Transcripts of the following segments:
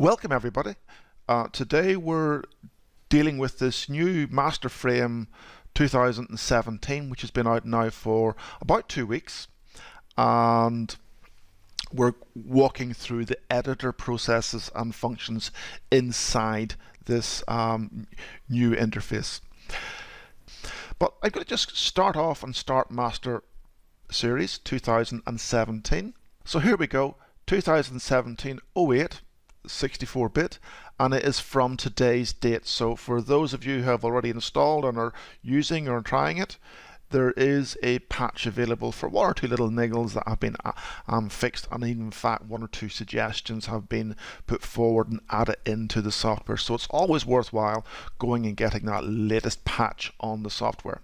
Welcome everybody. Today we're dealing with this new MasterFrame 2017, which has been out now for about 2 weeks, and we're walking through the editor processes and functions inside this new interface. But I'm going to just start off and start MasterSeries 2017. So here we go, 2017 08. 64-bit, and it is from today's date. So for those of you who have already installed and are using or trying it, there is a patch available for one or two little niggles that have been fixed, and even in fact one or two suggestions have been put forward and added into the software. So it's always worthwhile going and getting that latest patch on the software.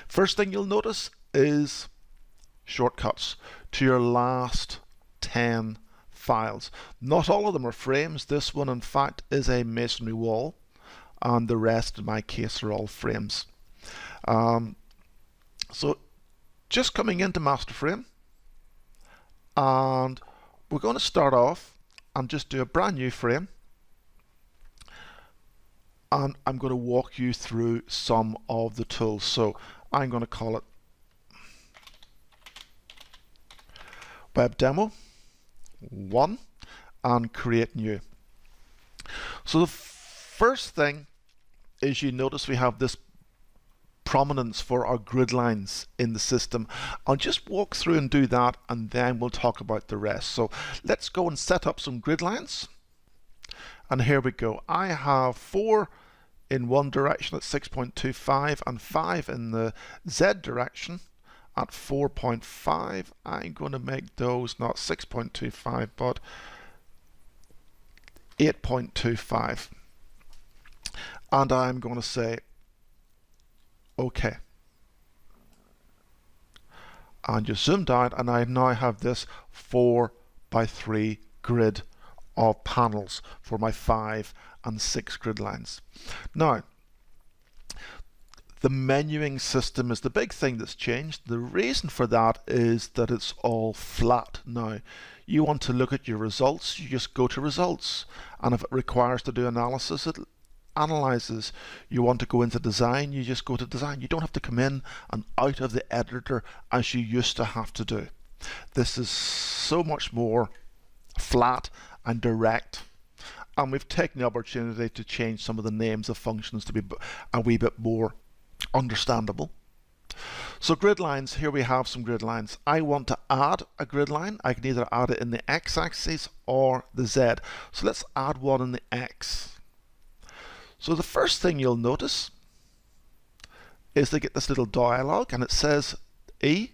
First thing you'll notice is shortcuts to your last 10 files. Not all of them are frames. This one in fact is a masonry wall, and the rest in my case are all frames. So just coming into MasterFrame, and we're going to start off and just do a brand new frame, and I'm going to walk you through some of the tools. So I'm going to call it Web Demo 1 and create new. So the first thing is, you notice we have this prominence for our grid lines in the system. I'll just walk through and do that, and then we'll talk about the rest. So let's go and set up some grid lines, and here we go. I have 4 in one direction at 6.25 and 5 in the Z direction at 4.5. I'm going to make those not 6.25 but 8.25, and I'm going to say OK, and just zoomed out, and I now have this 4x3 grid of panels for my 5 and 6 grid lines. Now the menuing system is the big thing that's changed. The reason for that is that it's all flat now. You want to look at your results, you just go to results, and if it requires to do analysis, it analyzes. You want to go into design, you just go to design. You don't have to come in and out of the editor as you used to have to do. This is so much more flat and direct, and we've taken the opportunity to change some of the names of functions to be a wee bit more understandable. So grid lines, here we have some grid lines. I want to add a grid line. I can either add it in the x-axis or the z. So let's add one in the x. So the first thing you'll notice is they get this little dialog, and it says E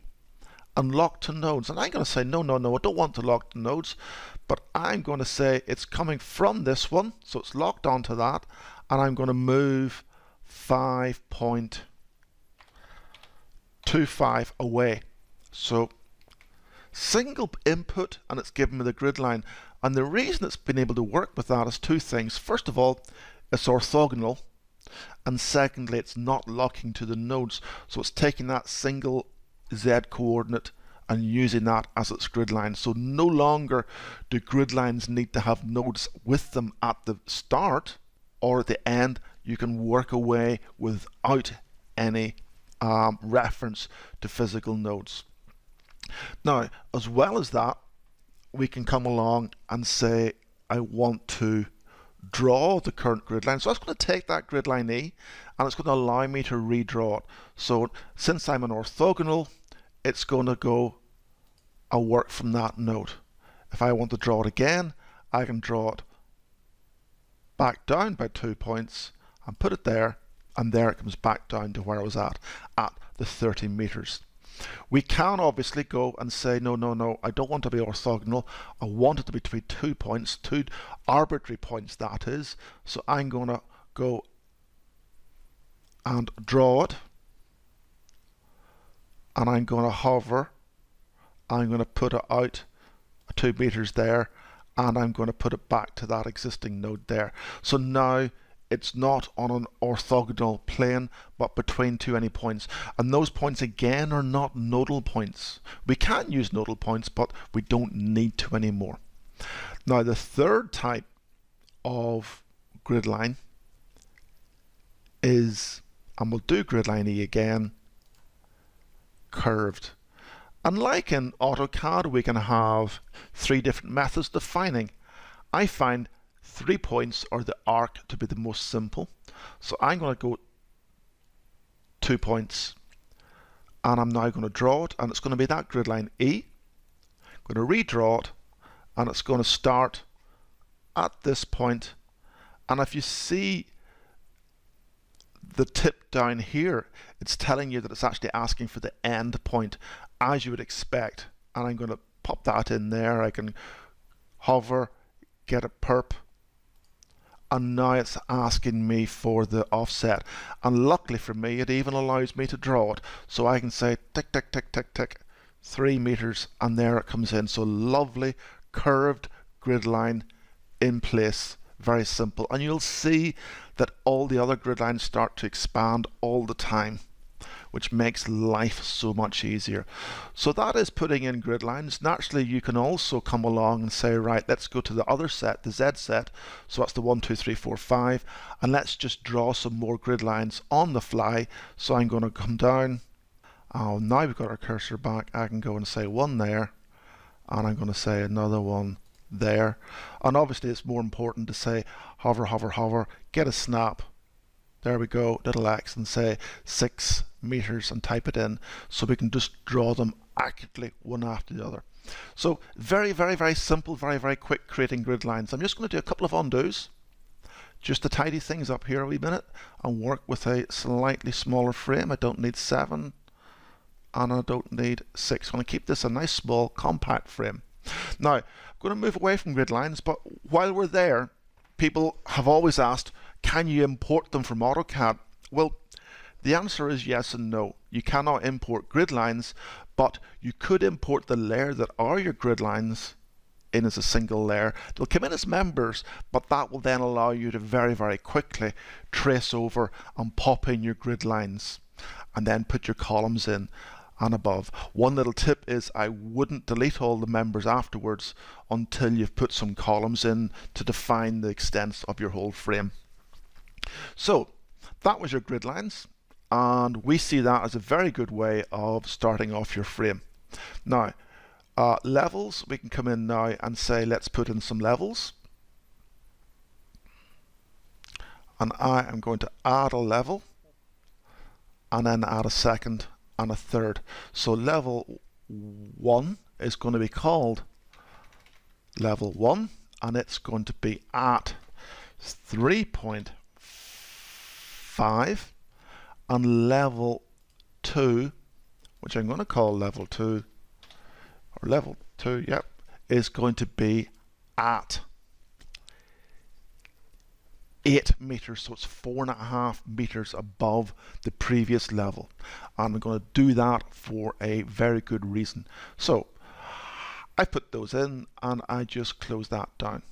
and lock to nodes. And I'm going to say no, I don't want to lock to nodes, but I'm going to say it's coming from this one, so it's locked onto that, and I'm going to move 5.25 away. So single input, and it's given me the grid line. And the reason it's been able to work with that is two things. First of all, it's orthogonal, and secondly, it's not locking to the nodes. So it's taking that single Z coordinate and using that as its grid line. So no longer do grid lines need to have nodes with them at the start or at the end. You can work away without any reference to physical nodes. Now, as well as that, we can come along and say I want to draw the current grid line. So that's going to take that grid line E, and it's going to allow me to redraw it. So since I'm an orthogonal, it's going to go and work from that node. If I want to draw it again, I can draw it back down by 2 points and put it there, and there it comes back down to where I was at the 30 meters. We can obviously go and say no, I don't want to be orthogonal. I want it to be between 2 points, 2 arbitrary points that is. So I'm going to go and draw it, and I'm going to hover. I'm going to put it out 2 meters there, and I'm going to put it back to that existing node there. So now it's not on an orthogonal plane, but between two any points. And those points again are not nodal points. We can use nodal points, but we don't need to anymore. Now the third type of grid line is, and we'll do grid line E again, curved. And like in AutoCAD, we can have 3 different methods defining. I find 3 points or the arc to be the most simple. So I'm going to go 2 points, and I'm now going to draw it, and it's going to be that grid line E. I'm going to redraw it, and it's going to start at this point. And if you see the tip down here, it's telling you that it's actually asking for the end point, as you would expect. And I'm going to pop that in there. I can hover, get a perp, and now it's asking me for the offset. And luckily for me, it even allows me to draw it. So I can say tick, tick, tick, tick, tick, 3 meters, and there it comes in. So lovely curved grid line in place. Very simple. And you'll see that all the other grid lines start to expand all the time, which makes life so much easier. So that is putting in grid lines. Naturally, you can also come along and say, right, let's go to the other set, the Z set. So that's the 1, 2, 3, 4, 5. And let's just draw some more grid lines on the fly. So I'm going to come down. Oh, now we've got our cursor back. I can go and say 1 there. And I'm going to say another 1 there. And obviously it's more important to say hover, hover, hover, get a snap. There we go, little X, and say 6 meters and type it in, so we can just draw them accurately one after the other. So very, very, very simple, very, very quick creating grid lines. I'm just going to do a couple of undos just to tidy things up here a wee minute and work with a slightly smaller frame. I don't need 7 and I don't need 6. I'm going to keep this a nice small compact frame. Now I'm going to move away from grid lines, but while we're there, people have always asked, can you import them from AutoCAD? Well, the answer is yes and no. You cannot import grid lines, but you could import the layer that are your grid lines in as a single layer. They'll come in as members, but that will then allow you to very, very quickly trace over and pop in your grid lines and then put your columns in and above. One little tip is I wouldn't delete all the members afterwards until you've put some columns in to define the extent of your whole frame. So that was your grid lines, and we see that as a very good way of starting off your frame. Now levels, we can come in now and say let's put in some levels, and I am going to add a level and then add a second and a third. So level 1 is going to be called level 1, and it's going to be at 3.5, and level 2, which I'm going to call level 2, or level 2, yep, is going to be at 8 meters, so it's 4.5 meters above the previous level. And I'm going to do that for a very good reason. So I put those in and I just close that down.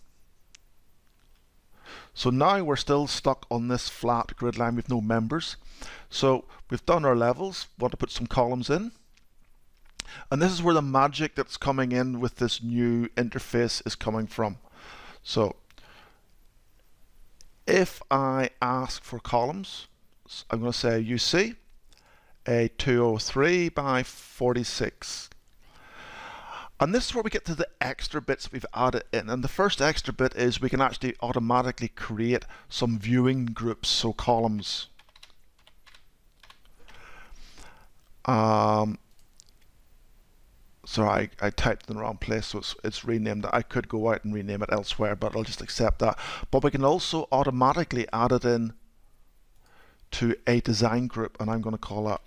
So now we're still stuck on this flat grid line with no members. So we've done our levels, want to put some columns in. And this is where the magic that's coming in with this new interface is coming from. So if I ask for columns, I'm going to say UC, a 203 by 46. And this is where we get to the extra bits that we've added in. And the first extra bit is we can actually automatically create some viewing groups, so columns. Sorry, I typed in the wrong place, so it's renamed. I could go out and rename it elsewhere, but I'll just accept that. But we can also automatically add it in to a design group, and I'm going to call that,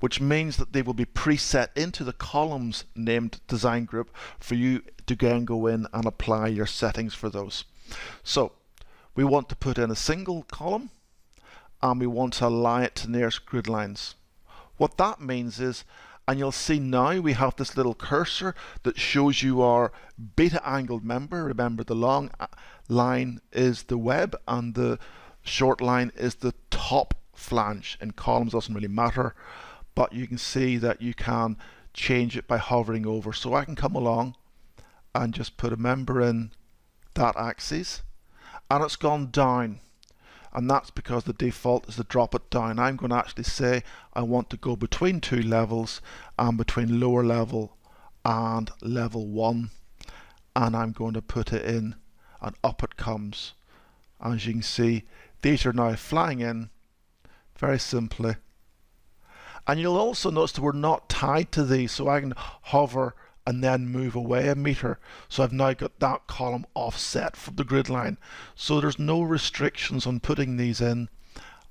which means that they will be preset into the columns named design group for you to then go in and apply your settings for those. So we want to put in a single column, and we want to align it to nearest grid lines. What that means is, and you'll see now we have this little cursor that shows you our beta angled member. Remember, the long line is the web and the short line is the top flange. In columns doesn't really matter, but you can see that you can change it by hovering over. So I can come along and just put a member in that axis, and it's gone down. And that's because the default is to drop it down. I'm going to actually say I want to go between two levels and between lower level and level 1, and I'm going to put it in and up it comes. As you can see, these are now flying in very simply. And you'll also notice that we're not tied to these, so I can hover and then move away a meter. So I've now got that column offset from the grid line. So there's no restrictions on putting these in,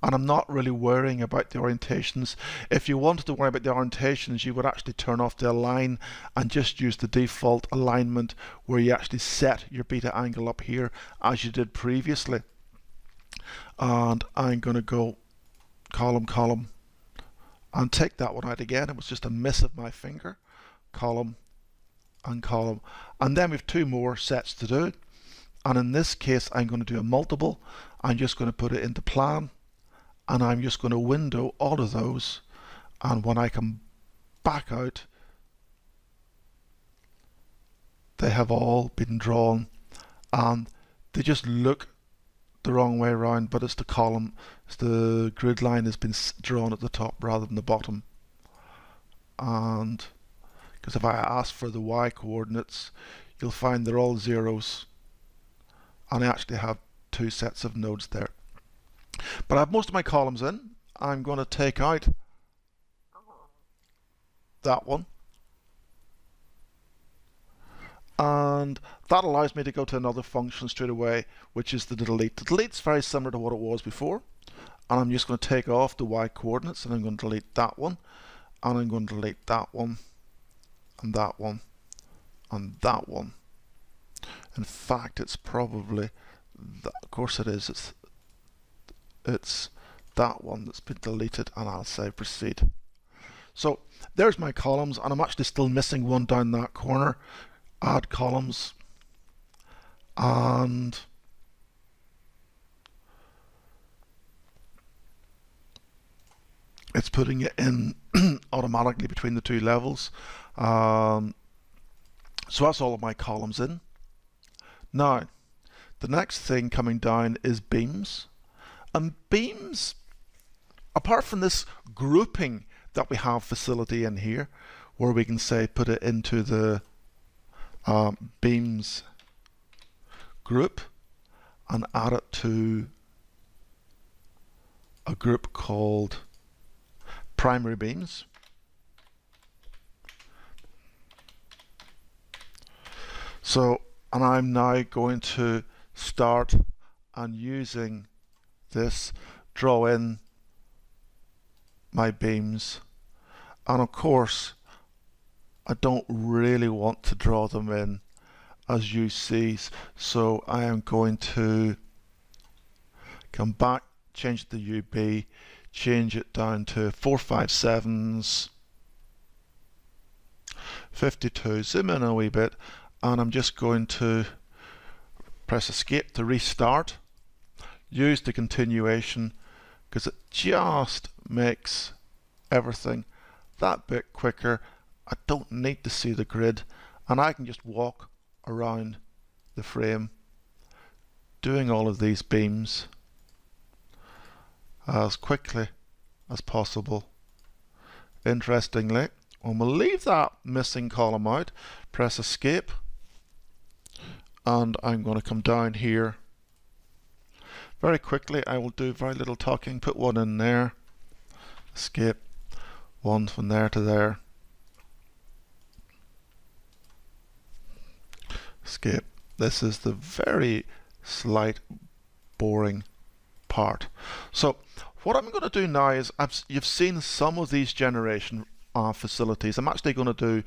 and I'm not really worrying about the orientations. If you wanted to worry about the orientations, you would actually turn off the align and just use the default alignment where you actually set your beta angle up here as you did previously. And I'm going to go column, column, and take that one out again. It was just a miss of my finger. Column and column. And then we have two more sets to do. And in this case, I'm going to do a multiple. I'm just going to put it into plan. And I'm just going to window all of those. And when I come back out, they have all been drawn. And they just look the wrong way around, but it's the column, it's the grid line has been drawn at the top rather than the bottom. And because if I ask for the y coordinates, you'll find they're all zeros, and I actually have two sets of nodes there. But I have most of my columns in. I'm going to take out that one, and that allows me to go to another function straight away, which is the delete. The delete's very similar to what it was before, and I'm just going to take off the y coordinates, and I'm going to delete that one, and I'm going to delete that one, and that one, and that one. In fact, it's probably that, of course it is, it's that one that's been deleted, and I'll say proceed. So there's my columns, and I'm actually still missing one down that corner. Add columns, and it's putting it in automatically between the two levels. So that's all of my columns in. Now, the next thing coming down is beams. And beams, apart from this grouping that we have facility in here, where we can say put it into the beams group and add it to a group called primary beams. So, and I'm now going to start and using this draw in my beams, and of course I don't really want to draw them in as UCs, so I am going to come back, change the UB, change it down to 457s, 52, zoom in a wee bit, and I'm just going to press escape to restart, use the continuation because it just makes everything that bit quicker. I don't need to see the grid, and I can just walk around the frame doing all of these beams as quickly as possible. Interestingly, when we'll leave that missing column out, press escape, and I'm going to come down here. Very quickly, I will do very little talking, put one in there, escape, one from there to there, escape. This is the very slight boring part. So what I'm going to do now is, you've seen some of these generation facilities. I'm actually going to do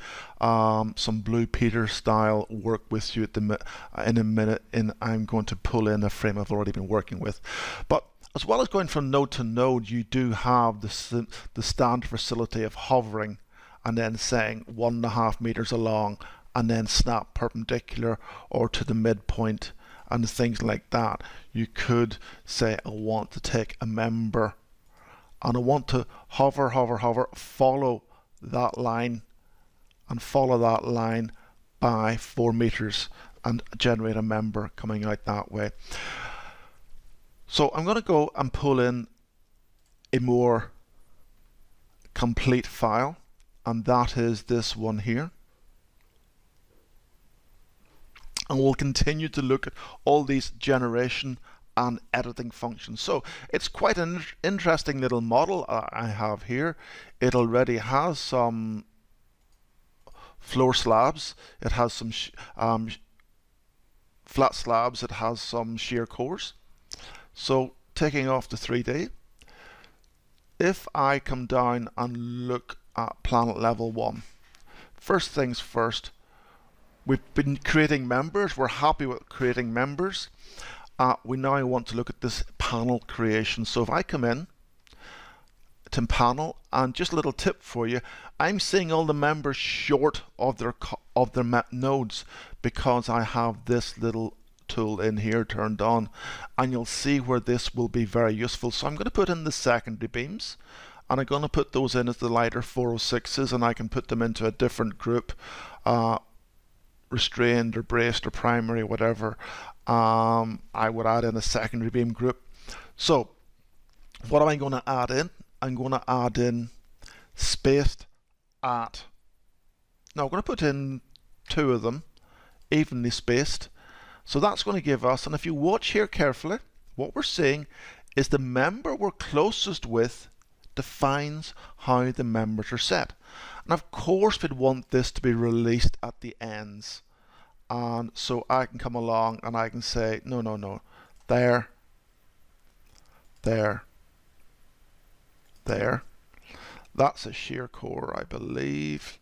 some Blue Peter style work with you in a minute, and I'm going to pull in a frame I've already been working with. But as well as going from node to node, you do have the standard facility of hovering and then saying 1.5 meters along and then snap perpendicular or to the midpoint and things like that. You could say I want to take a member and I want to hover, follow that line and follow that line by 4 meters and generate a member coming out that way. So I'm going to go and pull in a more complete file, and that is this one here. And we'll continue to look at all these generation and editing functions. So it's quite an interesting little model I have here. It already has some floor slabs, it has some flat slabs, it has some shear cores. So taking off the 3D, if I come down and look at planet level 1, first things first, we've been creating members, we're happy with creating members. We now want to look at this panel creation. So if I come in to panel, and just a little tip for you, I'm seeing all the members short of their nodes because I have this little tool in here turned on, and you'll see where this will be very useful. So I'm going to put in the secondary beams, and I'm going to put those in as the lighter 406s, and I can put them into a different group, restrained or braced or primary, whatever. I would add in a secondary beam group. So what am I going to add in? I'm going to add in spaced at. Now I'm going to put in 2 of them, evenly spaced. So that's going to give us, and if you watch here carefully, what we're seeing is the member we're closest with defines how the members are set. And of course we'd want this to be released at the ends. And so I can come along and I can say, no, no, no, there, there, there. That's a shear core, I believe.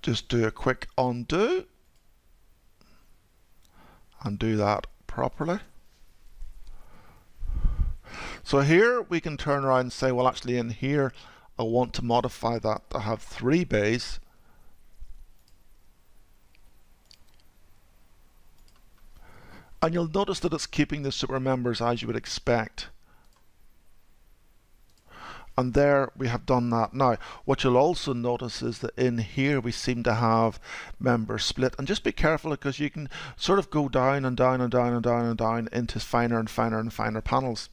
Just do a quick undo and do that properly. So here we can turn around and say, well, actually in here I want to modify that to have 3 bays. And you'll notice that it's keeping the super members as you would expect. And there we have done that. Now, what you'll also notice is that in here we seem to have members split. And just be careful, because you can sort of go down and down and down and down and down into finer and finer and finer panels.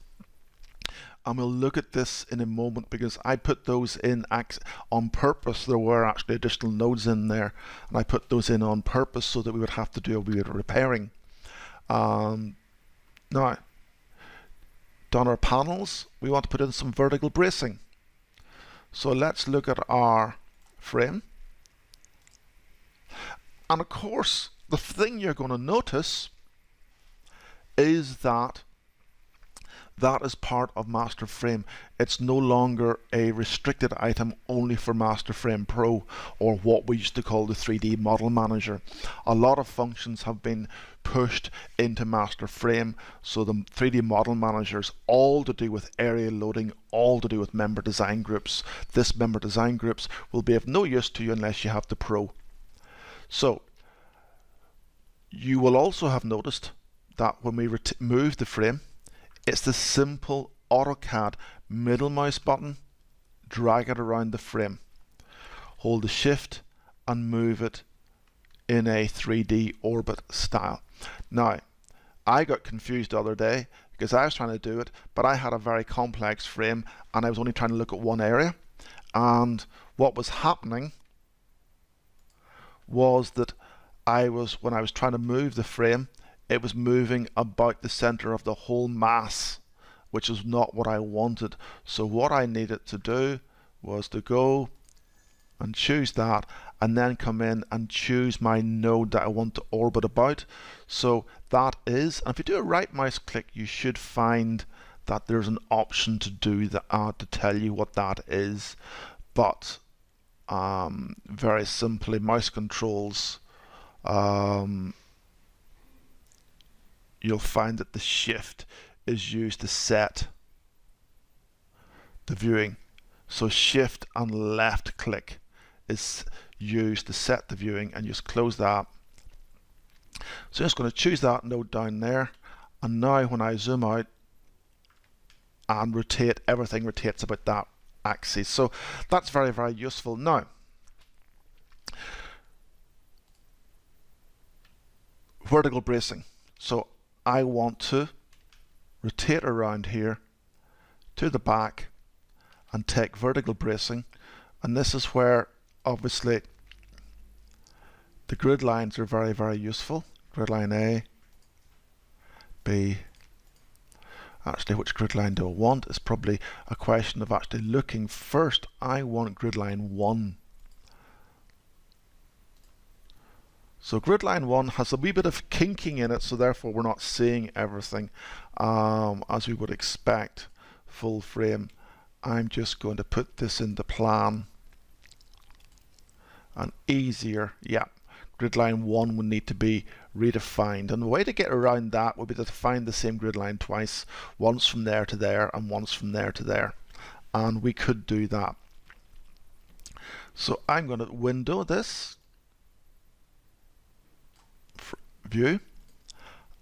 And we'll look at this in a moment, because I put those in on purpose. There were actually additional nodes in there, and I put those in on purpose so that we would have to do a wee bit of repairing. Now, on our panels, we want to put in some vertical bracing. So let's look at our frame. And of course, the thing you're going to notice is that that is part of MasterFrame. It's no longer a restricted item only for MasterFrame Pro, or what we used to call the 3D Model Manager. A lot of functions have been pushed into MasterFrame, so the 3D Model Manager is all to do with area loading, all to do with member design groups. This member design groups will be of no use to you unless you have the Pro. So you will also have noticed that when we move the frame, it's the simple AutoCAD middle mouse button, drag it around the frame, hold the shift and move it in a 3D orbit style. Now, I got confused the other day because I was trying to do it, but I had a very complex frame and I was only trying to look at one area. And what was happening was that when I was trying to move the frame, it was moving about the center of the whole mass, which is not what I wanted. So what I needed to do was to go and choose that, and then come in and choose my node that I want to orbit about. So that is, and if you do a right mouse click, you should find that there's an option to do that, to tell you what that is. But very simply, mouse controls, you'll find that the shift is used to set the viewing. So shift and left click is used to set the viewing, and just close that. So I'm just going to choose that node down there, and now when I zoom out and rotate, everything rotates about that axes. So that's very, very useful. Now, vertical bracing. So I want to rotate around here to the back and take vertical bracing, and this is where obviously the grid lines are very, very useful. Grid line A, B. Actually, which grid line do I want? It's probably a question of actually looking first. I want grid line 1. So grid line 1 has a wee bit of kinking in it, so therefore we're not seeing everything as we would expect full frame. I'm just going to put this into plan, and easier, yeah, grid line 1 would need to be redefined, and the way to get around that would be to define the same grid line twice, once from there to there and once from there to there, and we could do that. So I'm going to window this view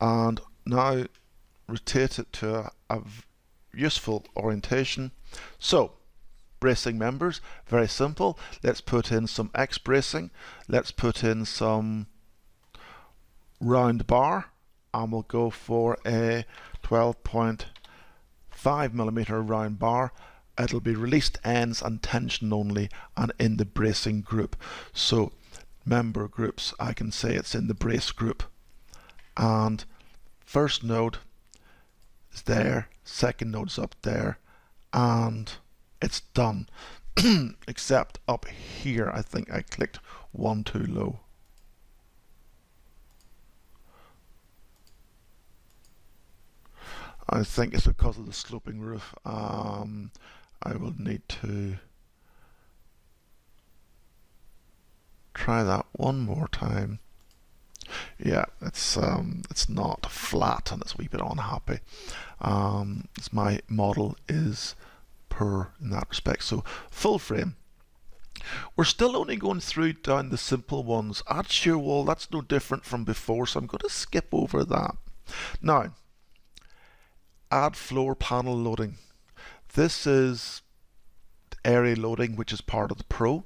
and now rotate it to a useful orientation. So bracing members, very simple. Let's put in some X bracing. Let's put in some round bar, and we'll go for a 12.5mm round bar. It'll be released ends and tension only, and in the bracing group. So member groups, I can say it's in the brace group, and first node is there, second node's up there, and it's done. Except up here I think I clicked one too low. I think it's because of the sloping roof. I will need to try that one more time. Yeah, it's not flat and it's a wee bit unhappy. My model is poor in that respect. So full frame. We're still only going through down the simple ones. Add shear wall, that's no different from before, so I'm going to skip over that. Now, add floor panel loading. This is area loading, which is part of the Pro,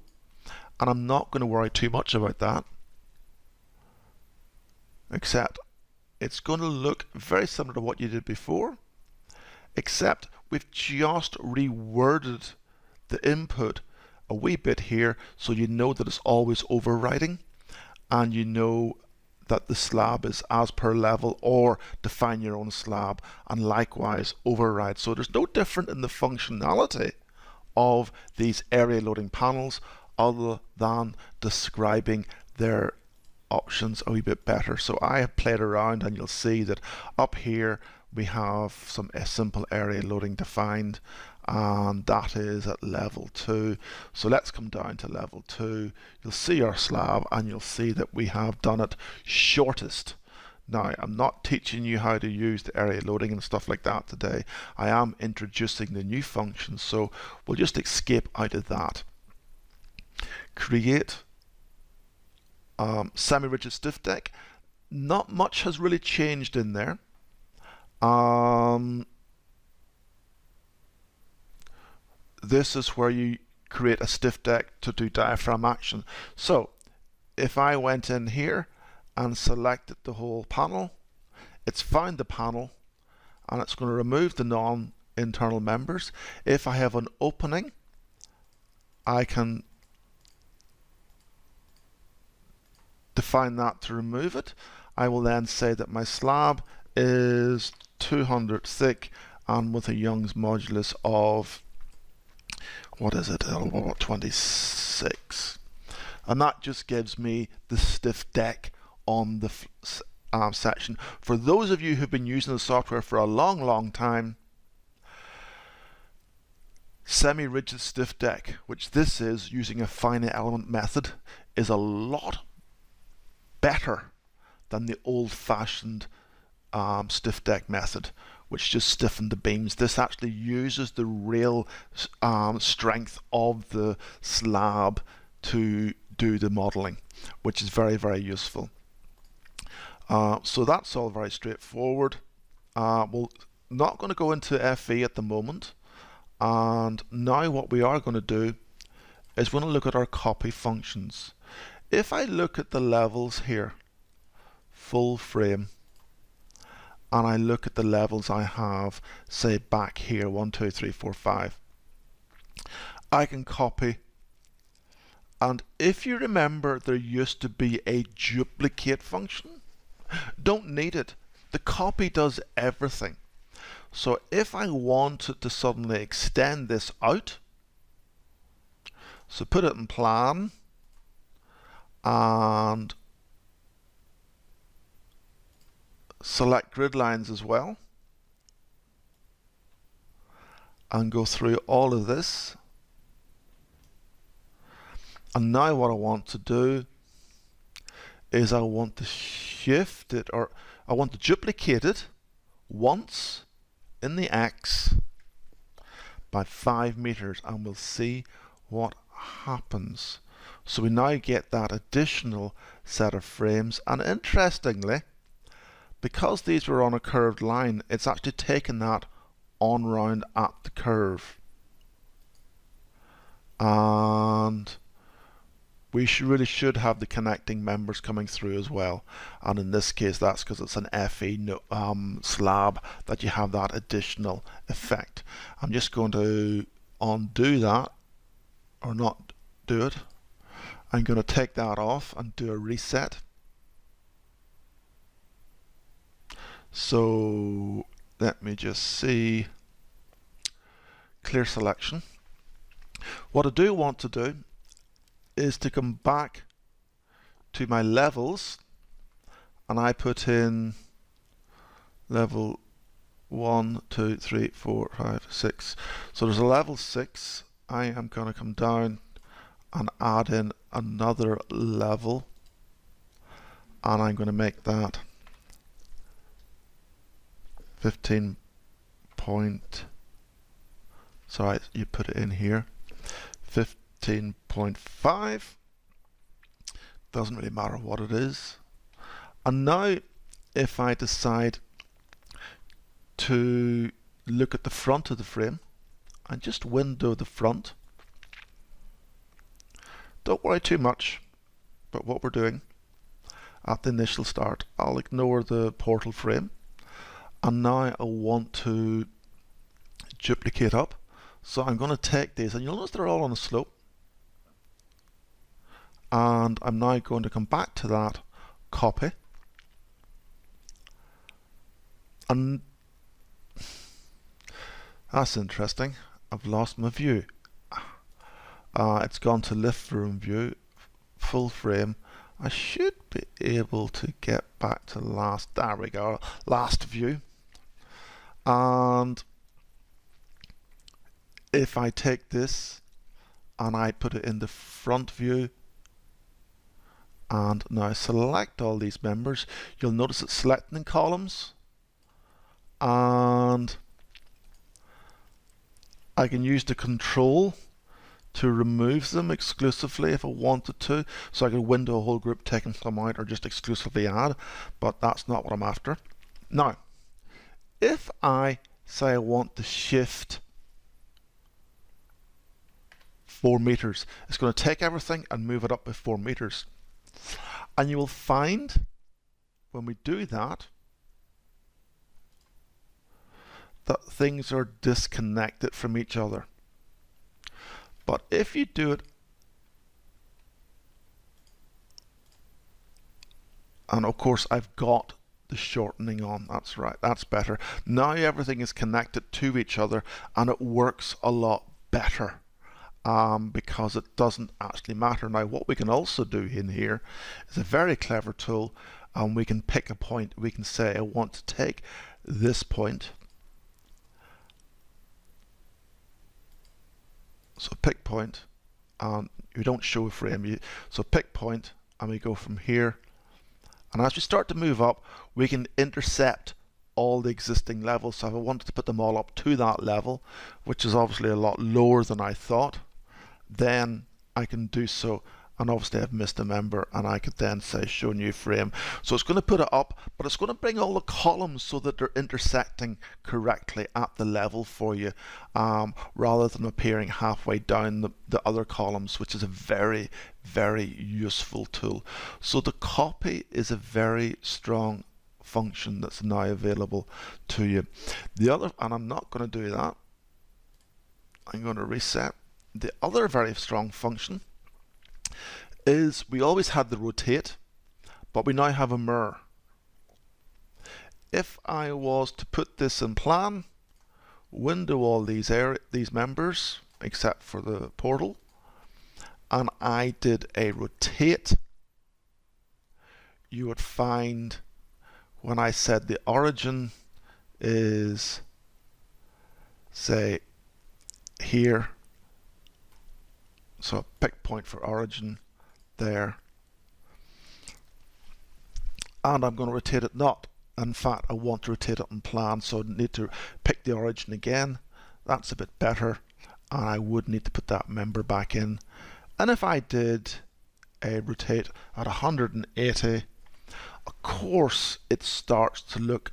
and I'm not going to worry too much about that, except it's going to look very similar to what you did before, except we've just reworded the input a wee bit here, so you know that it's always overriding, and you know that the slab is as per level, or define your own slab and likewise override. So there's no different in the functionality of these area loading panels other than describing their options a wee bit better. So I have played around, and you'll see that up here we have some simple area loading defined, and that is at level 2. So let's come down to level 2. You'll see our slab, and you'll see that we have done it shortest. Now, I'm not teaching you how to use the area loading and stuff like that today. I am introducing the new functions, so we'll just escape out of that. Create semi-rigid stiff deck. Not much has really changed in there. This is where you create a stiff deck to do diaphragm action. So if I went in here and selected the whole panel, it's found the panel and it's going to remove the non-internal members. If I have an opening, I can define that to remove it. I will then say that my slab is 200 thick and with a Young's modulus of, what is it, 26, and that just gives me the stiff deck on the section. For those of you who've been using the software for a long time, semi-rigid stiff deck, which this is using a finite element method, is a lot better than the old-fashioned stiff deck method, which just stiffened the beams. This actually uses the real strength of the slab to do the modeling, which is very, very useful. So that's all very straightforward. We're not going to go into FE at the moment. And now what we are going to do is we're going to look at our copy functions. If I look at the levels here, full frame, and I look at the levels I have, say back here, 1, 2, 3, 4, 5, I can copy. And if you remember, there used to be a duplicate function. Don't need it. The copy does everything. So if I wanted to suddenly extend this out, so put it in plan and select grid lines as well and go through all of this. And now what I want to do is I want to shift it, or I want to duplicate it once in the X by 5 meters, and we'll see what happens. So we now get that additional set of frames, and interestingly, because these were on a curved line, it's actually taken that on round at the curve. And we really should have the connecting members coming through as well. And in this case, that's because it's an FE slab that you have that additional effect. I'm just going to undo that, or not do it. I'm going to take that off and do a reset. So let me just see, clear selection. What I do want to do is to come back to my levels, and I put in level 1, 2, 3, 4, 5, 6. So there's a level 6. I am going to come down and add in another level, and I'm going to make that 15 point, sorry, you put it in here, 15.5. Doesn't really matter what it is. And now if I decide to look at the front of the frame and just window the front, don't worry too much about what we're doing at the initial start. I'll ignore the portal frame, and now I want to duplicate up. So I'm going to take these, and you'll notice they're all on a slope, and I'm now going to come back to that copy, and that's interesting, I've lost my view. It's gone to lift room view, full frame. I should be able to get back to last, there we go, last view. And if I take this and I put it in the front view and now select all these members, you'll notice it's selecting in columns, and I can use the control to remove them exclusively if I wanted to. So I could window a whole group, taking some out, or just exclusively add, but that's not what I'm after. Now, if I say I want to shift 4 meters, it's going to take everything and move it up by 4 meters. And you will find when we do that, that things are disconnected from each other. But if you do it, and of course I've got the shortening on, that's right, that's better. Now everything is connected to each other and it works a lot better because it doesn't actually matter. Now what we can also do in here is a very clever tool, and we can pick a point. We can say I want to take this point. So pick point, and you don't show a frame. So pick point, and we go from here. And as we start to move up, we can intercept all the existing levels. So if I wanted to put them all up to that level, which is obviously a lot lower than I thought, then I can do so, and obviously I've missed a member, and I could then say show new frame. So it's going to put it up, but it's going to bring all the columns so that they're intersecting correctly at the level for you, rather than appearing halfway down the other columns, which is a very, very useful tool. So the copy is a very strong function that's now available to you. The other, and I'm not going to do that, I'm going to reset. The other very strong function is we always had the rotate, but we now have a mirror. If I was to put this in plan, window all these members except for the portal, and I did a rotate, you would find when I said the origin is, say, here, so a pick point for origin there, and I'm going to rotate it not. In fact, I want to rotate it in plan, so I need to pick the origin again. That's a bit better, and I would need to put that member back in. And if I did a rotate at 180, of course it starts to look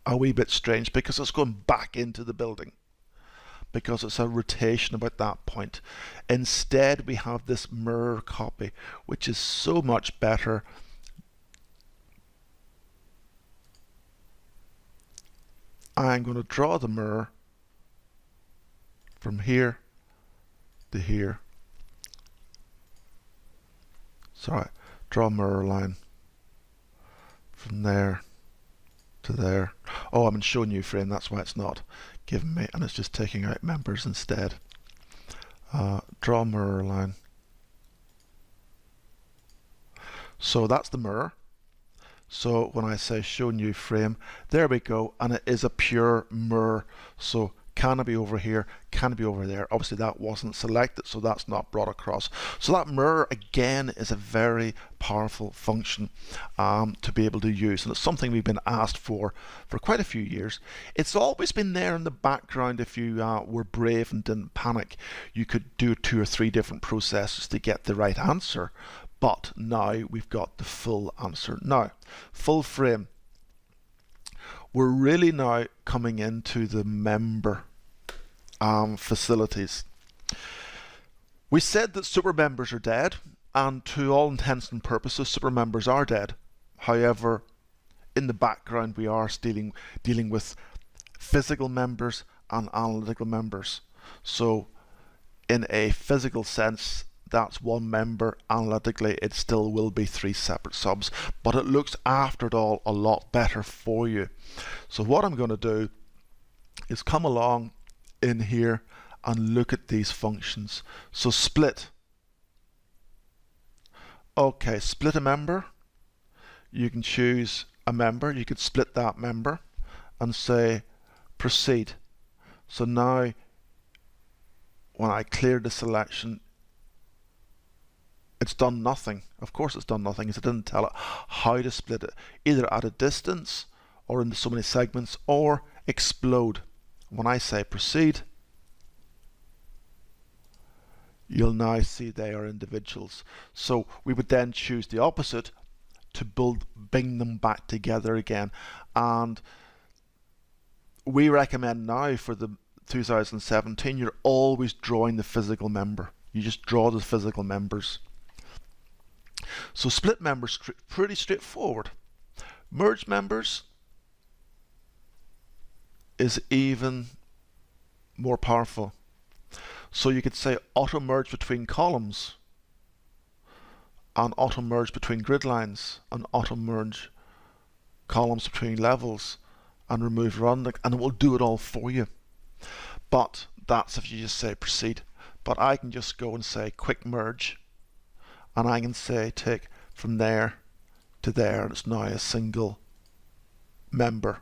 a wee bit strange because it's going back into the building, because it's a rotation about that point. Instead, we have this mirror copy, which is so much better. I'm going to draw the mirror from here to here. Sorry, draw a mirror line from there to there. Oh, I'm in show new frame, that's why it's not giving me, and it's just taking out members instead. Draw a mirror line. So that's the mirror. So when I say show new frame, there we go, and it is a pure mirror. So can it be over here? Can it be over there? Obviously that wasn't selected, so that's not brought across. So that mirror again is a very powerful function to be able to use, and it's something we've been asked for quite a few years. It's always been there in the background. If you were brave and didn't panic, you could do 2 or 3 different processes to get the right answer. But now we've got the full answer. Now, full frame. We're really now coming into the member facilities. We said that super members are dead, and to all intents and purposes, super members are dead. However, in the background, we are dealing with physical members and analytical members. So, in a physical sense, that's one member. Analytically, it still will be 3 separate subs, but it looks after it all a lot better for you. So what I'm going to do is come along in here and look at these functions. So split. Okay, split a member. You can choose a member. You could split that member and say proceed. So now when I clear the selection, it's done nothing. Of course it's done nothing, because it didn't tell it how to split it, either at a distance or into so many segments, or explode. When I say proceed, you'll now see they are individuals. So we would then choose the opposite to bring them back together again. And we recommend now for the 2017, you're always drawing the physical member. You just draw the physical members. So split members, pretty straightforward. Merge members is even more powerful. So you could say auto merge between columns, and auto merge between grid lines, and auto merge columns between levels, and remove random, and it will do it all for you. But that's if you just say proceed. But I can just go and say quick merge, and I can say take from there to there, and it's now a single member.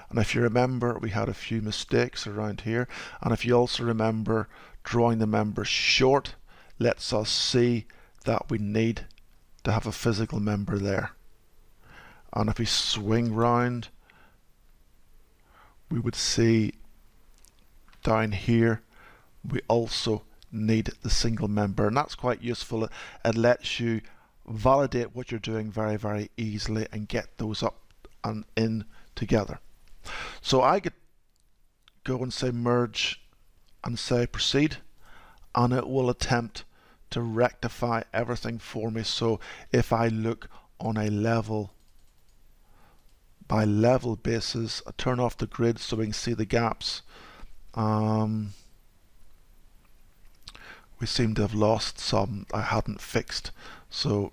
And if you remember, we had a few mistakes around here, and if you also remember, drawing the members short lets us see that we need to have a physical member there. And if we swing round, we would see down here we also need the single member, and that's quite useful. It lets you validate what you're doing very, very easily and get those up and in together. So I could go and say merge and say proceed, and it will attempt to rectify everything for me. So if I look on a level by level basis, I turn off the grid so we can see the gaps. We seem to have lost some I hadn't fixed, so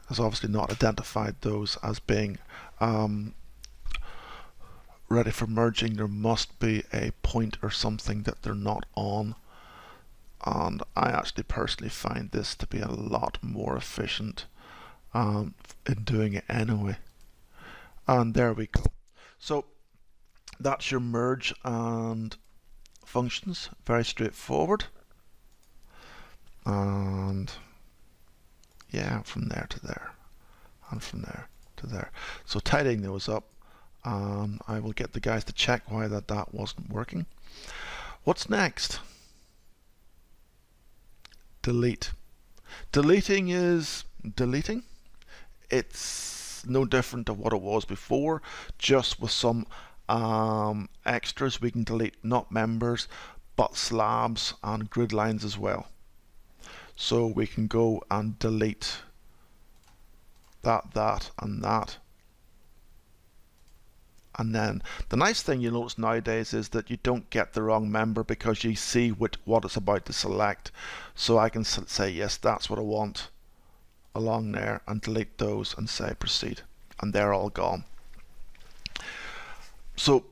it's obviously not identified those as being ready for merging. There must be a point or something that they're not on, and I actually personally find this to be a lot more efficient in doing it anyway. And there we go. So that's your merge and functions, very straightforward. And yeah, from there to there, and from there to there. So tidying those up, I will get the guys to check why that wasn't working. What's next? Delete. Deleting is deleting. It's no different to what it was before, just with some extras. We can delete not members, but slabs and grid lines as well. So we can go and delete that, and that. And then the nice thing you notice nowadays is that you don't get the wrong member because you see what it's about to select. So I can say, yes, that's what I want along there, and delete those and say proceed, and they're all gone. So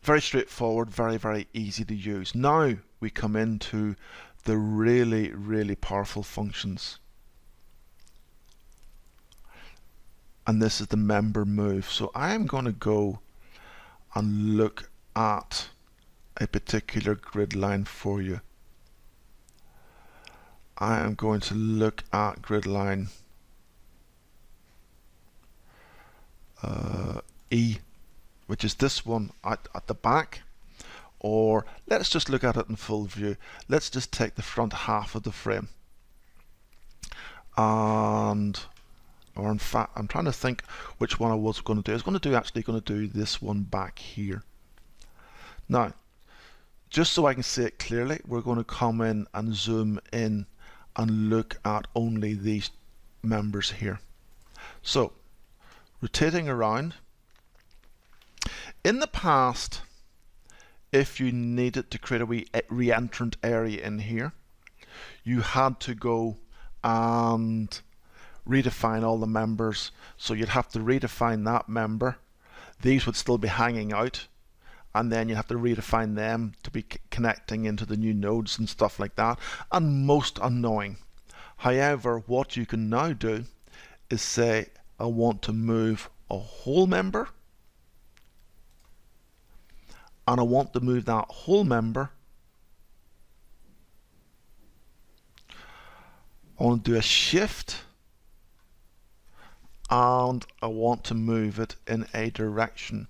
very straightforward, very, very easy to use. Now we come into the really, really powerful functions. And this is the member move. So I am going to go and look at a particular grid line for you. I am going to look at grid line E, which is this one at the back. Or let's just look at it in full view. Let's just take the front half of the frame. And or in fact, I'm trying to think which one I was going to do. I was going to do this one back here. Now, just so I can see it clearly, we're going to come in and zoom in and look at only these members here. So, rotating around. In the past, if you needed to create a re-entrant area in here, you had to go and redefine all the members. So you'd have to redefine that member. These would still be hanging out, and then you have to redefine them to be connecting into the new nodes and stuff like that, and most annoying. However, what you can now do is say, I want to move a whole member, and I want to move that whole member. I want to do a shift, and I want to move it in a direction.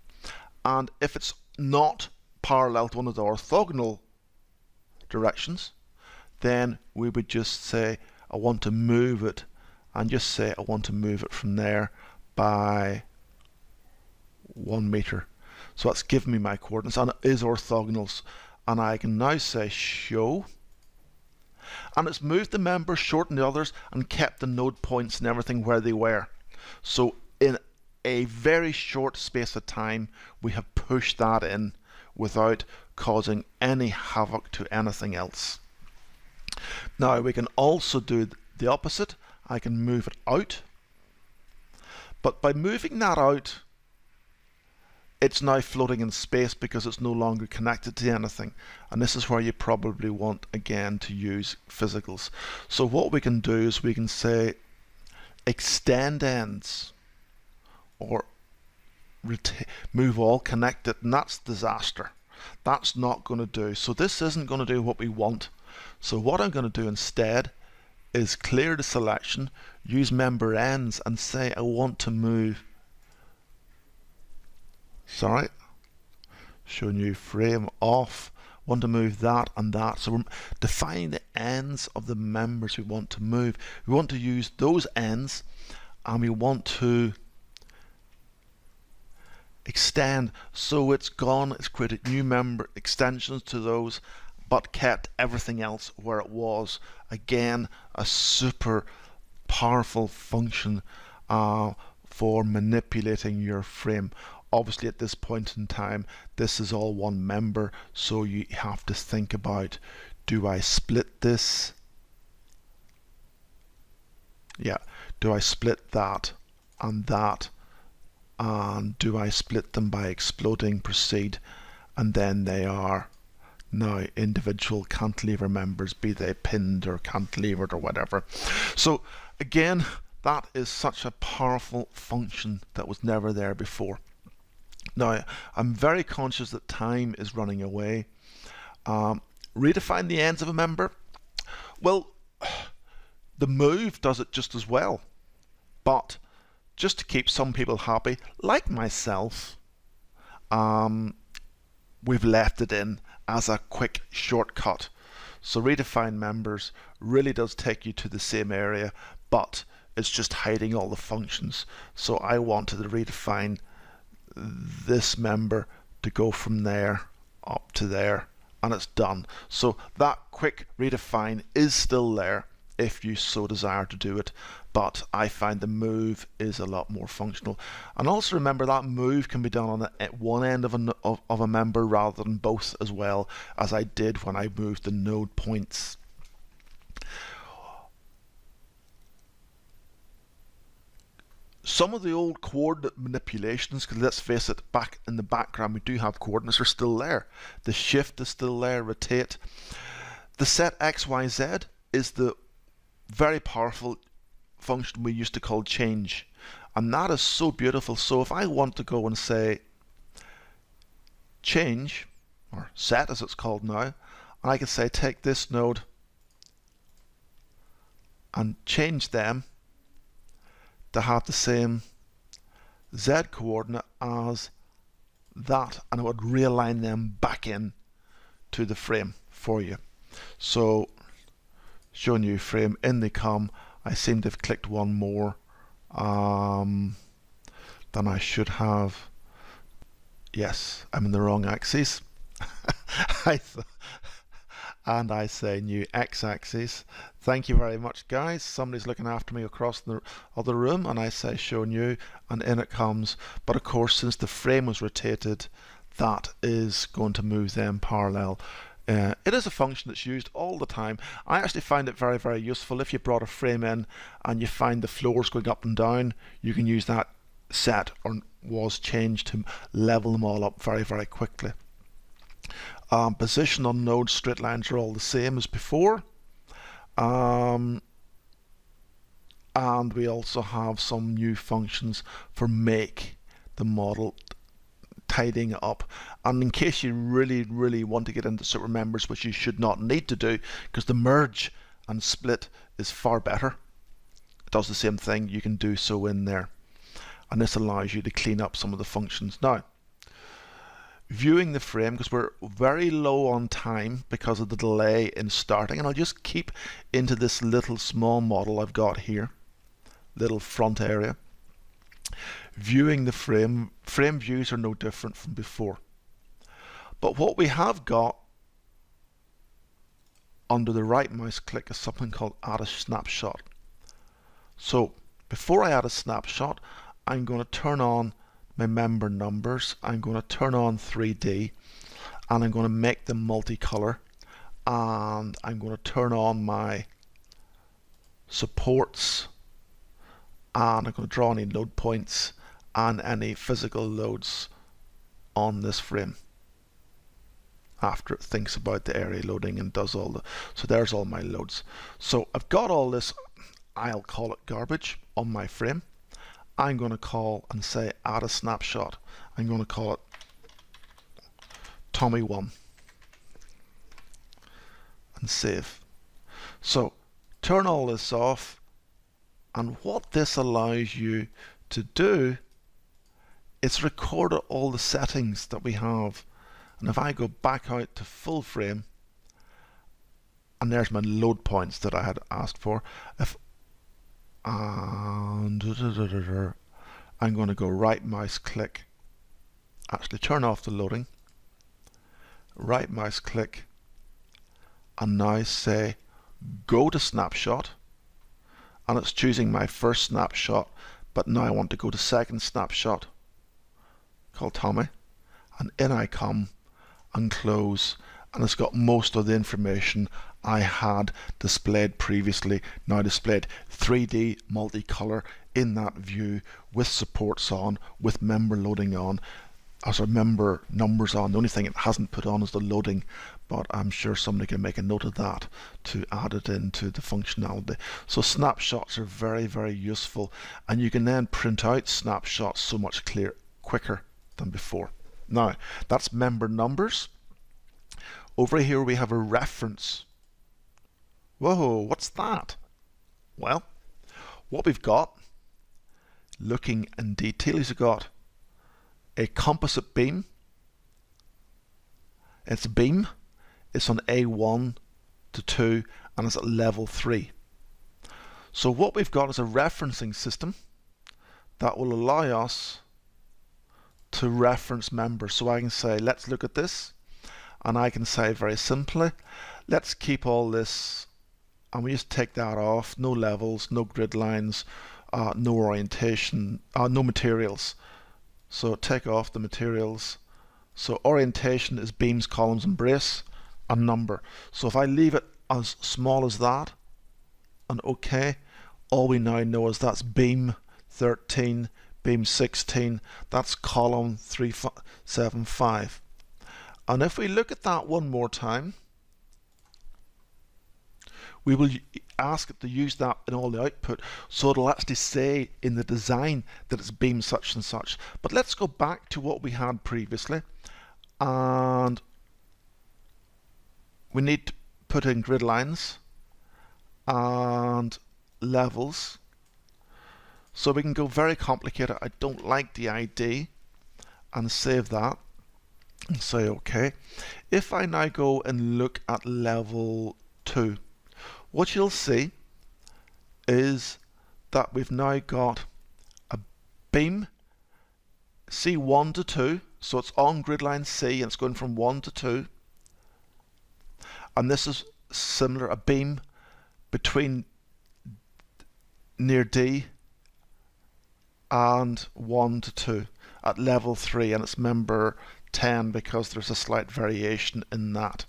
And if it's not parallel to one of the orthogonal directions, then we would just say I want to move it, and just say I want to move it from there by 1 meter. So that's given me my coordinates, and it is orthogonals. And I can now say show, and it's moved the members, shortened the others, and kept the node points and everything where they were. So in a very short space of time, we have pushed that in without causing any havoc to anything else. Now we can also do the opposite. I can move it out, but by moving that out, it's now floating in space because it's no longer connected to anything. And this is where you probably want, again, to use physicals. So what we can do is we can say extend ends, or move all connected, and that's disaster. That's not going to do. So this isn't going to do what we want. So what I'm going to do instead is clear the selection, use member ends, and say I want to move, show new frame off. Want to move that and that. So we're defining the ends of the members we want to move. We want to use those ends, and we want to extend so it's gone. It's created new member extensions to those, but kept everything else where it was. Again, a super powerful function for manipulating your frame. Obviously at this point in time this is all one member, so you have to think about, do I split this? Yeah, do I split that and that, and do I split them by exploding proceed, and then they are now individual cantilever members, be they pinned or cantilevered or whatever. So again, that is such a powerful function that was never there before. Now, I'm very conscious that time is running away. Redefine the ends of a member. Well, the move does it just as well. But just to keep some people happy, like myself, we've left it in as a quick shortcut. So redefine members really does take you to the same area, but it's just hiding all the functions. So I wanted to redefine this member to go from there up to there, and it's done. So that quick redefine is still there if you so desire to do it, but I find the move is a lot more functional. And also remember that move can be done on at one end of a member rather than both, as well, as I did when I moved the node points. Some of the old coordinate manipulations, because let's face it, back in the background we do have coordinates, are still there. The shift is still there, rotate. The set XYZ is the very powerful function we used to call change, and that is so beautiful. So if I want to go and say change, or set as it's called now, I can say take this node and change them to have the same Z coordinate as that, and it would realign them back in to the frame for you. So show new frame, in they come. I seem to have clicked one more than I should have. Yes, I'm in the wrong axis. And I say new x-axis. Thank you very much, guys. Somebody's looking after me across the other room, and I say show new, and in it comes. But of course, since the frame was rotated, that is going to move them parallel. It is a function that's used all the time. I actually find it very, very useful. If you brought a frame in and you find the floors going up and down, you can use that set or was changed to level them all up very, very quickly. Position on nodes, straight lines are all the same as before. And we also have some new functions for make the model, tidying it up. And in case you really, really want to get into super members, which you should not need to do, because the merge and split is far better. It does the same thing, you can do so in there. And this allows you to clean up some of the functions. Now, viewing the frame, because we're very low on time because of the delay in starting, and I'll just keep into this little small model I've got here, little front area. Viewing the frame views are no different from before. But what we have got under the right mouse click is something called add a snapshot. So before I add a snapshot, I'm going to turn on my member numbers, I'm going to turn on 3D, and I'm going to make them multicolor, and I'm going to turn on my supports, and I'm going to draw any load points and any physical loads on this frame after it thinks about the area loading and does all the, so there's all my loads. So I've got all this, I'll call it garbage, on my frame. I'm going to call and say add a snapshot. I'm going to call it Tommy1 and save. So turn all this off, and what this allows you to do is record all the settings that we have And if I go back out to full frame, and there's my load points that I had asked for, I'm going to go right mouse click, actually turn off the loading, right mouse click, and now say go to snapshot, and it's choosing my first snapshot, but now I want to go to second snapshot, called Tommy, and in I come and close, and it's got most of the information I had displayed previously, now displayed 3D multicolor in that view with supports on, with member loading on, as our member numbers on. The only thing it hasn't put on is the loading, but I'm sure somebody can make a note of that to add it into the functionality. So snapshots are very, very useful, and you can then print out snapshots so much quicker than before. Now, that's member numbers. Over here we have a reference. Whoa, what's that? Well, what we've got, looking in detail, is we've got a composite beam. It's a beam. It's on A1 to 2, and it's at level 3. So what we've got is a referencing system that will allow us to reference members. So I can say, let's look at this, and I can say very simply, let's keep all this, and we just take that off, no levels, no grid lines, no orientation, no materials. So take off the materials. So orientation is beams, columns, and brace, and number. So if I leave it as small as that, and OK, all we now know is that's beam 13, beam 16, that's column 375. And if we look at that one more time, we will ask it to use that in all the output, so it'll actually say in the design that it's beam such and such. But let's go back to what we had previously, and we need to put in grid lines and levels. So we can go very complicated. I don't like the ID, and save that and say OK. If I now go and look at level 2, what you'll see is that we've now got a beam C1 to 2, so it's on grid line C and it's going from 1 to 2. And this is similar, a beam between near D and 1 to 2 at level 3, and it's member 10 because there's a slight variation in that.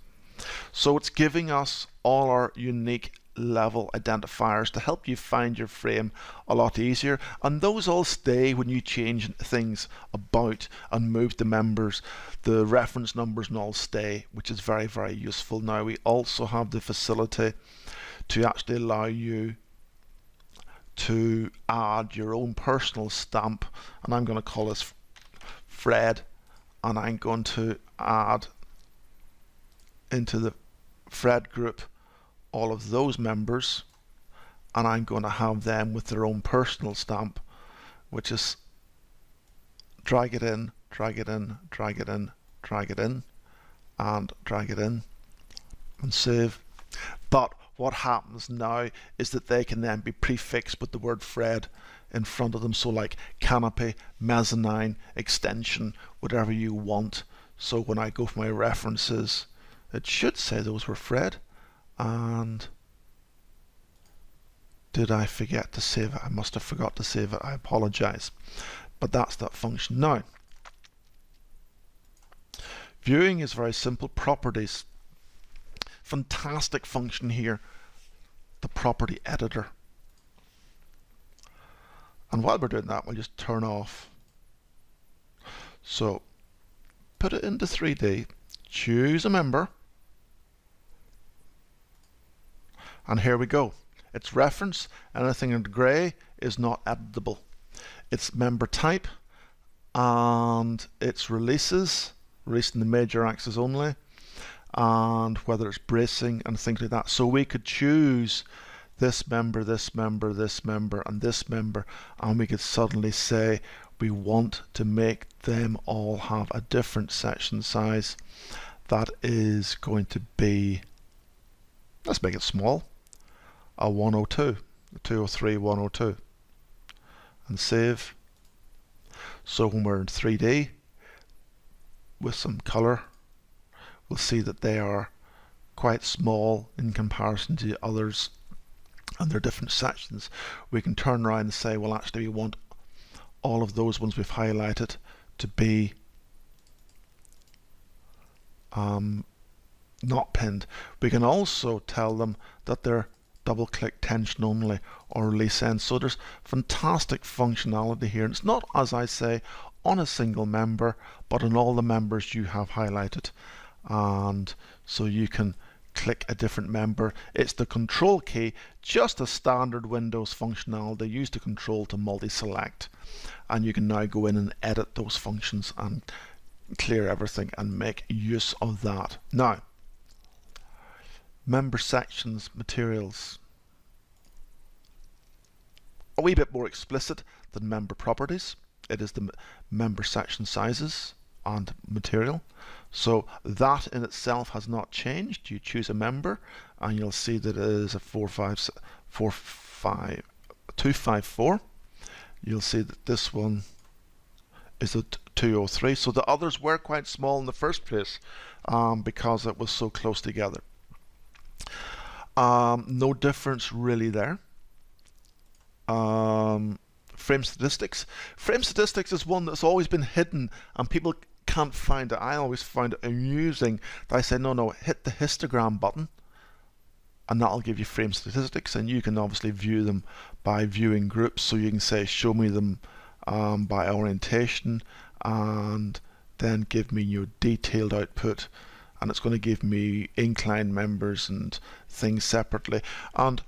So it's giving us all our unique level identifiers to help you find your frame a lot easier, and those all stay when you change things about and move the members. The reference numbers and all stay, which is very, very useful. Now we also have the facility to actually allow you to add your own personal stamp, and I'm going to call this Fred, and I'm going to add into the Fred group all of those members, and I'm going to have them with their own personal stamp, which is drag it in, drag it in, drag it in, drag it in, and drag it in, and save. But what happens now is that they can then be prefixed with the word Fred in front of them, so like canopy, mezzanine, extension, whatever you want. So when I go for my references, it should say those were Fred. And did I forget to save it? I must have forgot to save it. I apologize. But that's that function. Now, viewing is very simple. Properties. Fantastic function here. The property editor. And while we're doing that, we'll just turn off. So, put it into 3D. Choose a member. And here we go. It's reference. Anything in grey is not editable. It's member type, and it's releases, released in the major axis only, and whether it's bracing and things like that. So we could choose this member, this member, this member, and this member, and we could suddenly say we want to make them all have a different section size. That is going to be, let's make it small, a 102, a 203, 102, and save. So when we're in 3D with some color, we'll see that they are quite small in comparison to the others and their different sections. We can turn around and say, well, actually we want all of those ones we've highlighted to be not pinned. We can also tell them that they're double click tension only or release end. So there's fantastic functionality here, and it's not, as I say, on a single member, but on all the members you have highlighted. And so you can click a different member. It's the control key, just a standard Windows functionality. Use the control to multi-select, and you can now go in and edit those functions and clear everything and make use of that. Now, member sections, materials. A wee bit more explicit than member properties. It is the member section sizes and material. So that in itself has not changed. You choose a member and you'll see that it is a 254. You'll see that this one is a 203. So the others were quite small in the first place because it was so close together. No difference really there. Frame statistics. Frame statistics is one that's always been hidden and people can't find it. I always find it amusing that I say, no, hit the histogram button and that'll give you frame statistics, and you can obviously view them by viewing groups. So you can say, show me them by orientation, and then give me your detailed output, and it's going to give me inclined members and things separately. And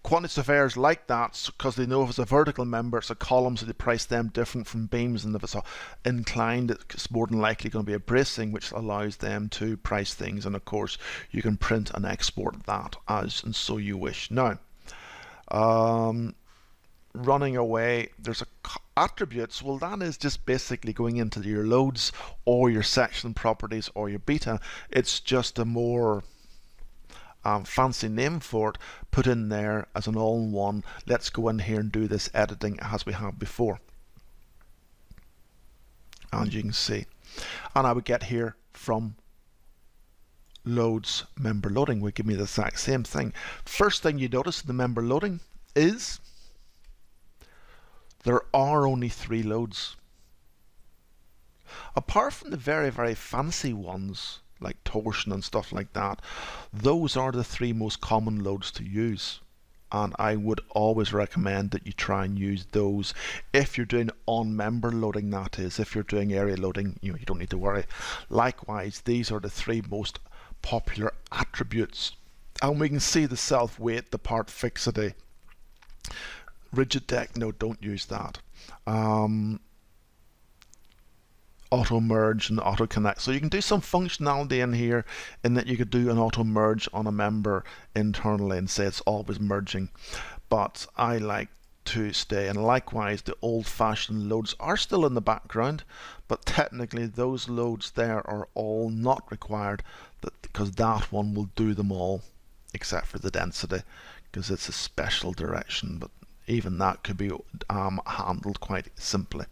quantity surveyors like that because they know if it's a vertical member, it's a column, so they price them different from beams, and if it's inclined, it's more than likely going to be a bracing, which allows them to price things. And of course, you can print and export that as and so you wish. Now, running away, there's attributes. Well, that is just basically going into your loads or your section properties or your beta. It's just a more fancy name for it, put in there as an all-in-one. Let's go in here and do this editing as we have before. And you can see, and I would get here from loads member loading would give me the exact same thing. First thing you notice in the member loading is there are only 3 loads. Apart from the very, very fancy ones like torsion and stuff like that, those are the 3 most common loads to use, and I would always recommend that you try and use those if you're doing on member loading. That is, if you're doing area loading, you don't need to worry. Likewise, these are the 3 most popular attributes, and we can see the self weight, the part fixity, rigid deck. No, don't use that. Auto merge and auto connect. So you can do some functionality in here in that you could do an auto merge on a member internally and say it's always merging, but I like to stay. And likewise, the old-fashioned loads are still in the background, but technically those loads there are all not required, because that one will do them all except for the density, because it's a special direction, but even that could be handled quite simply.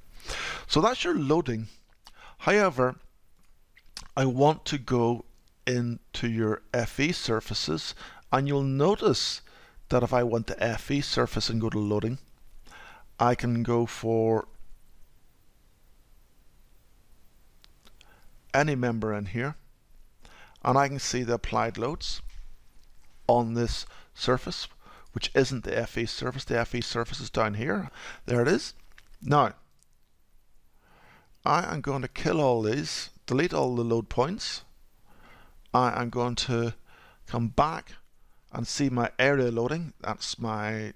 So that's your loading. However, I want to go into your FE surfaces, and you'll notice that if I want the FE surface and go to loading, I can go for any member in here, and I can see the applied loads on this surface, which isn't the FE surface. The FE surface is down here. There it is. Now, I am going to kill all these, delete all the load points. I am going to come back and see my area loading. That's my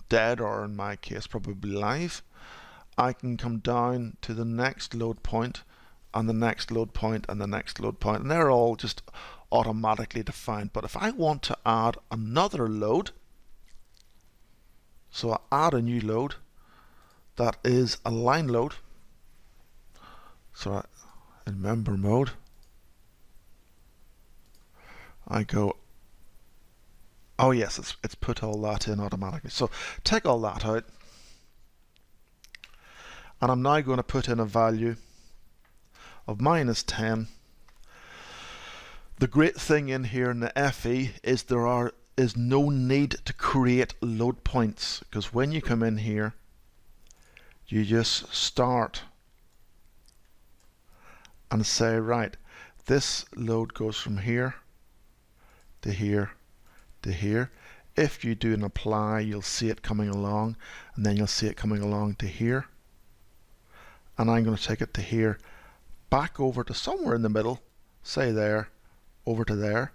dead, or in my case probably live. I can come down to the next load point and the next load point and the next load point, and they're all just automatically defined. But if I want to add another load, so I add a new load, that is a line load. So in member mode, I go, oh yes, it's put all that in automatically. So take all that out, and I'm now going to put in a value of -10. The great thing in here in the FE is there is no need to create load points, because when you come in here, you just start and say, right, this load goes from here to here to here. If you do an apply, you'll see it coming along, and then you'll see it coming along to here. And I'm going to take it to here, back over to somewhere in the middle, say there, over to there,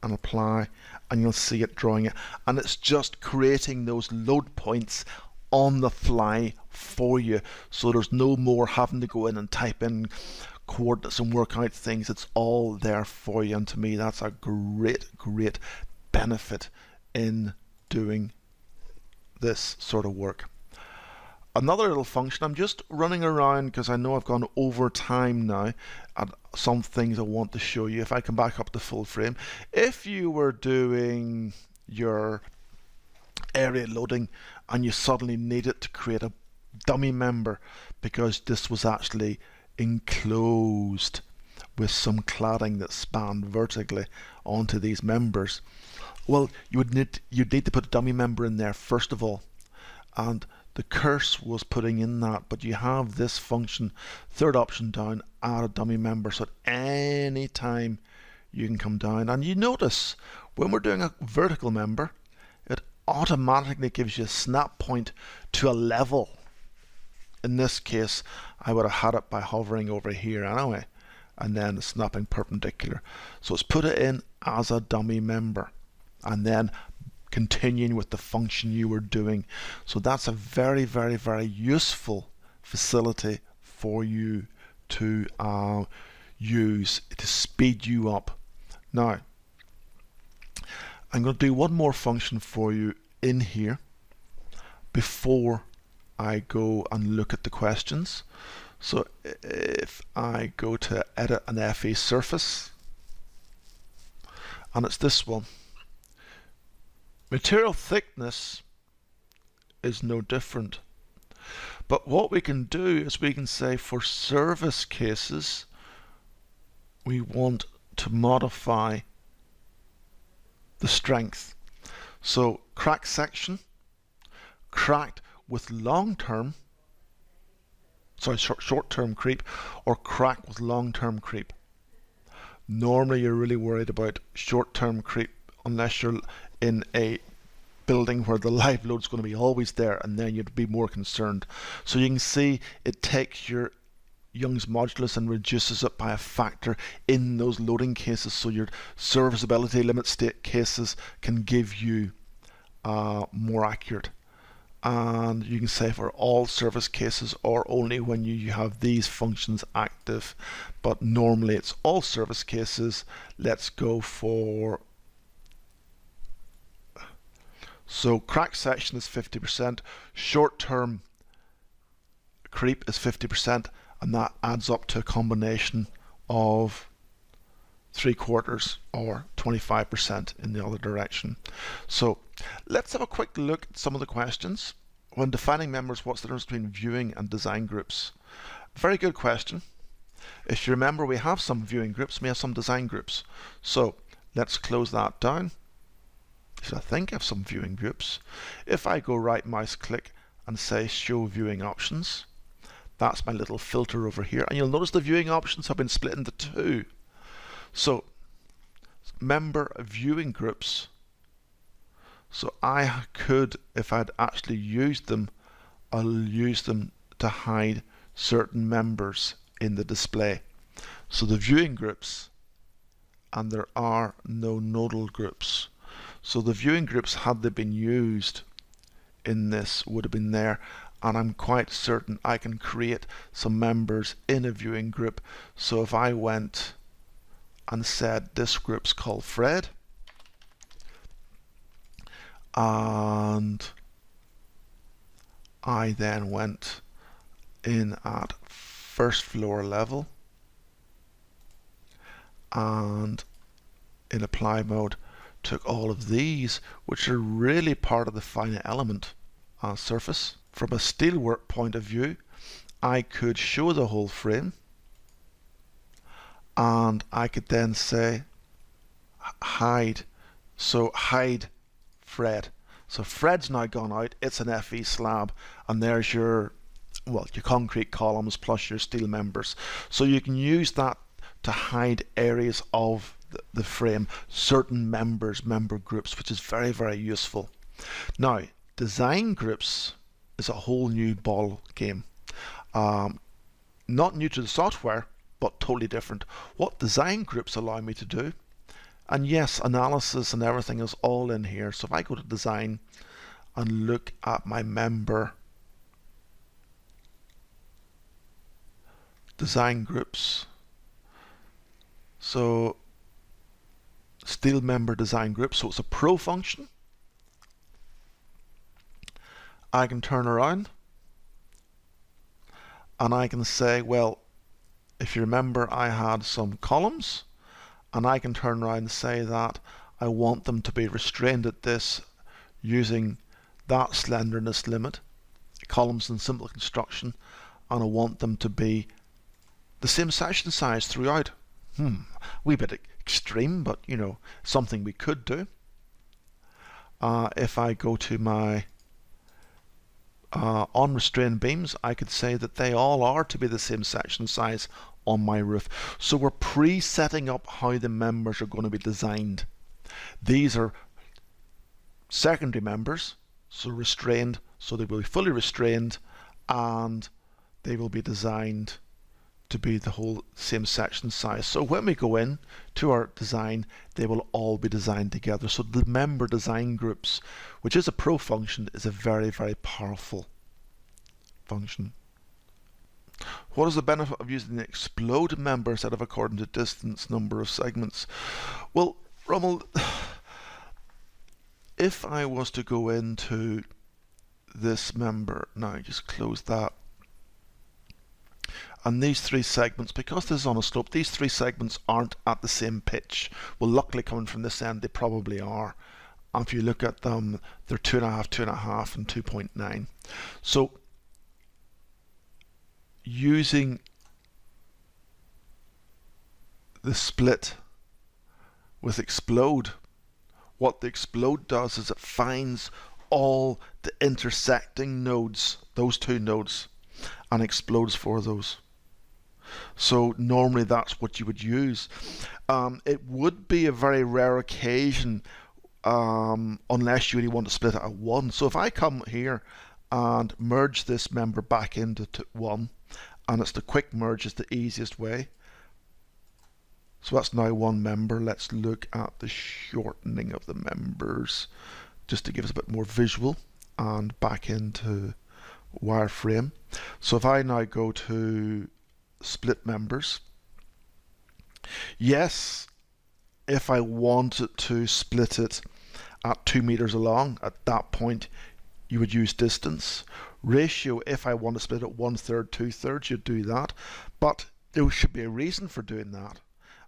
and apply, and you'll see it drawing it. And it's just creating those load points on the fly for you, so there's no more having to go in and type in coordinates and work out things. It's all there for you, and to me that's a great benefit in doing this sort of work. Another little function, I'm just running around because I know I've gone over time now, and some things I want to show you. If I come back up to full frame, if you were doing your area loading and you suddenly needed to create a dummy member because this was actually enclosed with some cladding that spanned vertically onto these members, well, you'd need to put a dummy member in there first of all, and the curse was putting in that, but you have this function, third option down, add a dummy member, so at any time you can come down. And you notice when we're doing a vertical member, it automatically gives you a snap point to a level. In this case, I would have had it by hovering over here anyway, and then snapping perpendicular. So it's put it in as a dummy member, and then continuing with the function you were doing. So that's a very useful facility for you to use to speed you up. Now, I'm going to do one more function for you in here before I go and look at the questions. So if I go to edit an FE surface, and it's this one, material thickness is no different. But what we can do is we can say for service cases, we want to modify the strength. So crack section, cracked with long-term, short-term creep, or crack with long-term creep. Normally you're really worried about short-term creep unless you're in a building where the live load is going to be always there, and then you'd be more concerned. So you can see it takes your Young's modulus and reduces it by a factor in those loading cases, so your serviceability limit state cases can give you more accurate. And you can say for all service cases or only when you have these functions active, but normally it's all service cases. Let's go for, so crack section is 50%, short-term creep is 50%, and that adds up to a combination of 3/4 or 25% in the other direction. So let's have a quick look at some of the questions. When defining members, what's the difference between viewing and design groups? Very good question. If you remember, we have some viewing groups, we have some design groups. So let's close that down. So I think I have some viewing groups. If I go right mouse click and say show viewing options, that's my little filter over here, and you'll notice the viewing options have been split into two. So member viewing groups, so I could, if I'd actually used them, I'll use them to hide certain members in the display. So the viewing groups, and there are no nodal groups. So the viewing groups, had they been used in this, would have been there, and I'm quite certain I can create some members in a viewing group. So if I went and said this group's called Fred, and I then went in at first floor level and in apply mode took all of these, which are really part of the final element surface. From a steelwork point of view, I could show the whole frame, and I could then say hide. So hide Fred. So Fred's now gone out, it's an FE slab, and there's your concrete columns plus your steel members. So you can use that to hide areas of the frame, certain members, member groups, which is very, very useful. Now, design groups is a whole new ball game. Not new to the software, but totally different. What design groups allow me to do, and yes, analysis and everything is all in here. So if I go to design and look at my member design groups, so steel member design group, so it's a pro function. I can turn around and I can say, well, if you remember, I had some columns, and I can turn around and say that I want them to be restrained at this using that slenderness limit, columns in simple construction, and I want them to be the same section size throughout. Wee bit extreme, but you know, something we could do. If I go to my unrestrained beams, I could say that they all are to be the same section size on my roof. So we're pre-setting up how the members are going to be designed. These are secondary members, so restrained, so they will be fully restrained, and they will be designed to be the whole same section size. So when we go in to our design, they will all be designed together. So the member design groups, which is a pro function, is a very, very powerful function. What is the benefit of using the explode member instead of according to distance number of segments? Well, Rommel, if I was to go into this member, now just close that, and these three segments, because this is on a slope, these three segments aren't at the same pitch. Well, luckily coming from this end, they probably are. And if you look at them, they're 2.5, 2.5, and 2.9. So using the split with explode, what the explode does is it finds all the intersecting nodes, those two nodes, and explodes for those. So normally that's what you would use. It would be a very rare occasion unless you really want to split it at 1. So if I come here and merge this member back into 1, and it's the quick merge is the easiest way. So that's now one member. Let's look at the shortening of the members just to give us a bit more visual, and back into wireframe. So if I now go to split members, yes, if I wanted to split it at 2 meters along, at that point you would use distance. Ratio, if I want to split it 1/3, 2/3, you'd do that, but there should be a reason for doing that,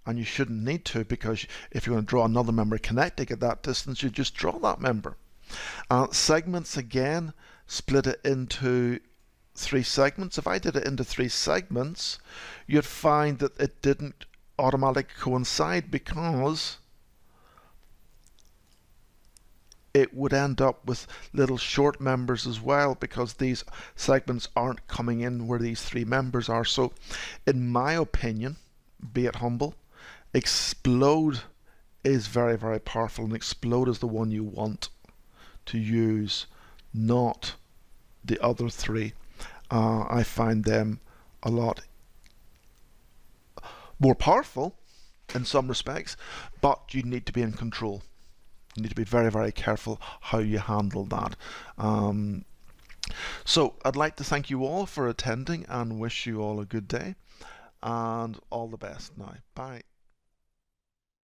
and you shouldn't need to, because if you want to draw another member connecting at that distance, you just draw that member. Segments, again, split it into 3 segments. If I did it into 3 segments, you'd find that it didn't automatically coincide, because it would end up with little short members as well, because these segments aren't coming in where these 3 members are. So in my opinion, be it humble, explode is very, very powerful, and explode is the one you want to use, not the other 3. I find them a lot more powerful in some respects, but you need to be in control. You need to be very, very careful how you handle that. So I'd like to thank you all for attending and wish you all a good day and all the best now. Bye.